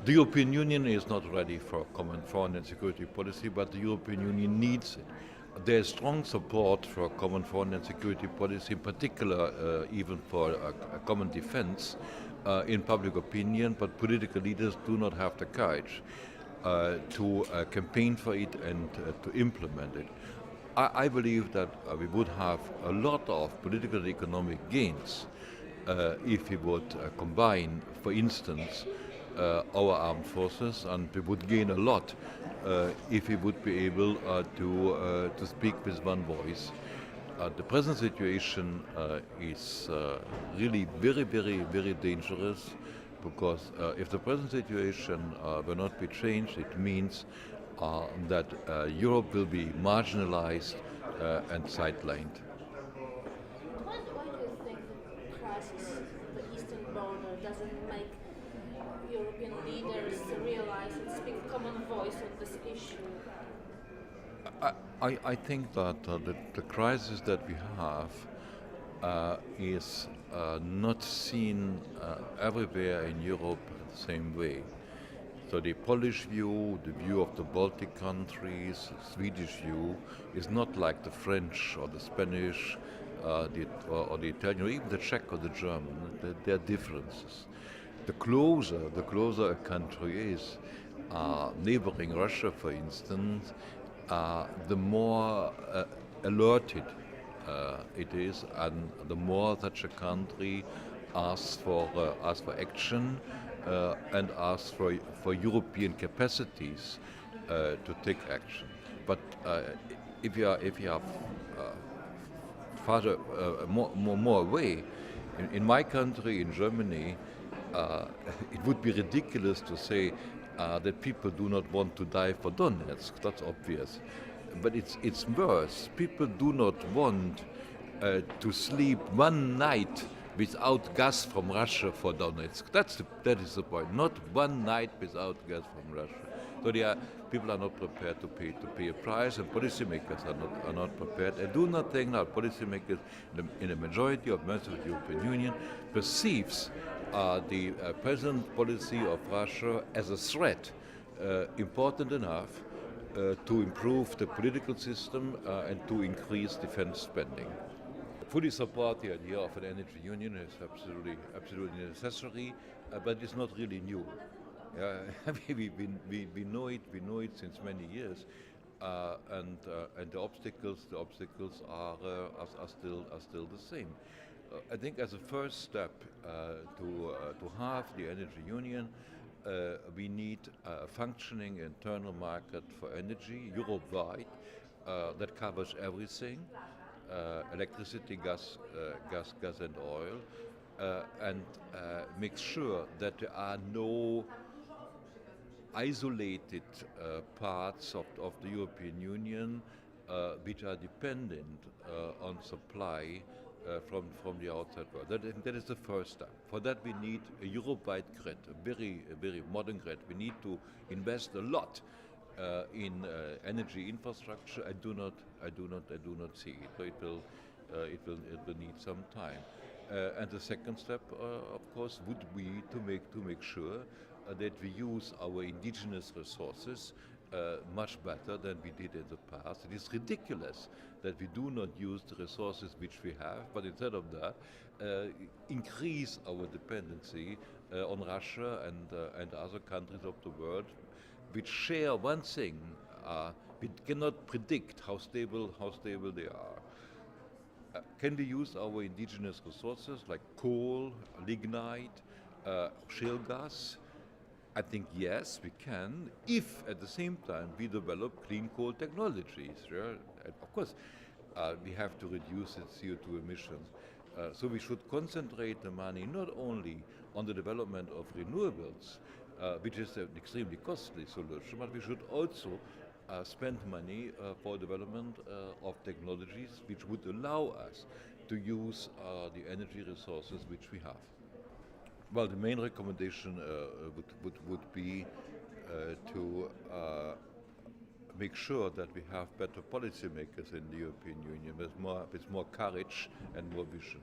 The European Union is not ready for a common foreign and security policy, but the European Union needs it. There is strong support for a common foreign and security policy, in particular even for a common defense in public opinion, but political leaders do not have the courage to campaign for it and to implement it. I believe that we would have a lot of political and economic gains if we would combine, for instance, our armed forces, and we would gain a lot if we would be able to speak with one voice. The present situation is really very, very, very dangerous because if the present situation will not be changed, it means that Europe will be marginalized and sidelined. Why do you think the crisis at the eastern border doesn't make European leaders realize and speak common voice on this issue? I think that the crisis that we have is not seen everywhere in Europe the same way. So the Polish view, the view of the Baltic countries, the Swedish view is not like the French or the Spanish or the Italian, or even the Czech or the German. There are differences. The closer a country is, neighboring Russia, for instance, the more alerted it is, and the more such a country asks for action and asks for European capacities to take action. But if you are farther more away, in my country, in Germany, it would be ridiculous to say that people do not want to die for Donetsk. That's obvious. But it's worse. People do not want to sleep one night without gas from Russia for Donetsk. That is the point. Not one night without gas from Russia. So people are not prepared to pay a price, and policymakers are not prepared. I do not think that policymakers in a majority of members of the European Union perceives the present policy of Russia as a threat important enough to improve the political system and to increase defense spending. Fully support the idea of an energy union. Is absolutely necessary, but it's not really new. We know it since many years, and the obstacles are still the same. I think as a first step to have the energy union, we need a functioning internal market for energy Europe-wide that covers everything. Electricity, gas and oil, and make sure that there are no isolated parts of the European Union which are dependent on supply from the outside world. That is the first step. For that we need a Europe-wide grid, a very modern grid. We need to invest a lot in energy infrastructure. I do not see it. So it will need some time. And the second step, of course, would be to make sure that we use our indigenous resources much better than we did in the past. It is ridiculous that we do not use the resources which we have, but instead of that, increase our dependency on Russia and other countries of the world, which share one thing: we cannot predict how stable they are. Can we use our indigenous resources like coal, lignite, shale gas? I think yes, we can, if at the same time we develop clean coal technologies. Yeah? And of course, we have to reduce its CO2 emissions. So we should concentrate the money not only on the development of renewables, which is an extremely costly solution, but we should also spend money for development of technologies which would allow us to use the energy resources which we have. Well, the main recommendation would be to make sure that we have better policymakers in the European Union with more courage and more vision.